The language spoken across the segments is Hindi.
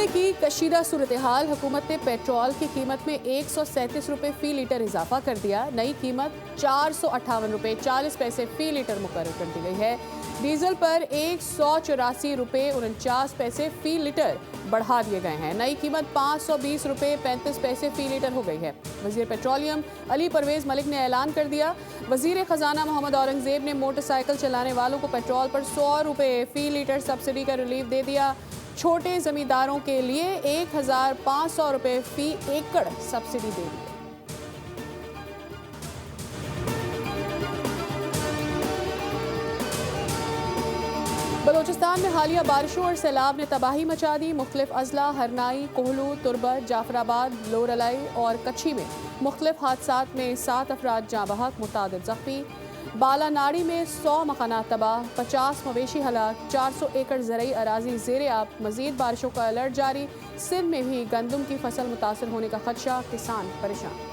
की कशीदा सूरत हाल। हुकूमत ने पेट्रोल की कीमत में 137 रुपये फ़ी लीटर इजाफा कर दिया। नई कीमत 458 रुपये 40 पैसे फ़ी लीटर मुकर्रर कर दी गई है। डीजल पर 184 रुपये 49 पैसे फ़ी लीटर बढ़ा दिए गए हैं। नई कीमत 520 रुपये 35 पैसे फ़ी लीटर हो गई है। वज़ीर पेट्रोलियम अली परवेज़ मलिक ने ऐलान कर दिया। वज़ीर ख़जाना मोहम्मद औरंगज़ेब ने मोटरसाइकिल चलाने वालों को पेट्रोल पर 100 रुपये फ़ी लीटर सब्सिडी का रिलीफ दे दिया। छोटे जमींदारों के लिए 1500 रुपये फ़ी एकड़ सब्सिडी दे दी। बलोचिस्तान में हालिया बारिशों और सैलाब ने तबाही मचा दी। मुख्तलिफ अजला हरनाई, कोहलू, तुरबत, जाफराबाद, लोरलाई और कच्छी में मुख्तलिफ हादसात में 7 अफराद जाँ बहक, मुतादिद जख्मी। बालानाड़ी में 100 मकानात तबाह, 50 मवेशी हलाक, 400 एकड़ ज़रई अराजी ज़ेरे आब। मज़ीद बारिशों का अलर्ट जारी। सिंध में भी गंदम की फसल मुतासर होने का खदशा, किसान परेशान।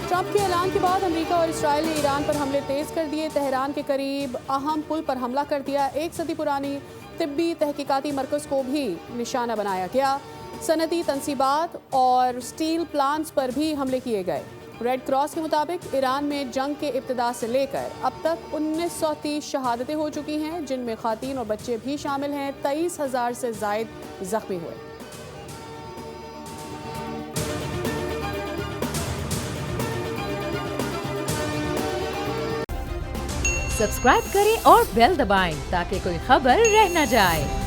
ट्रंप के ऐलान के बाद अमेरिका और इसराइल ने ईरान पर हमले तेज़ कर दिए। तेहरान के करीब अहम पुल पर हमला कर दिया। 1 सदी पुरानी तिब्बी तहकीकाती मरकज़ को भी निशाना बनाया गया। सनती तनसीबात और स्टील प्लांट्स पर भी हमले किए गए। रेड क्रॉस के मुताबिक ईरान में जंग के इब्तिदा से लेकर अब तक 1930 शहादतें हो चुकी हैं, जिनमें ख़ातीन और बच्चे भी शामिल हैं। 23,000 से ज़ायद ज़ख्मी हुए। सब्सक्राइब करें और बेल दबाएं ताकि कोई खबर रह न जाए।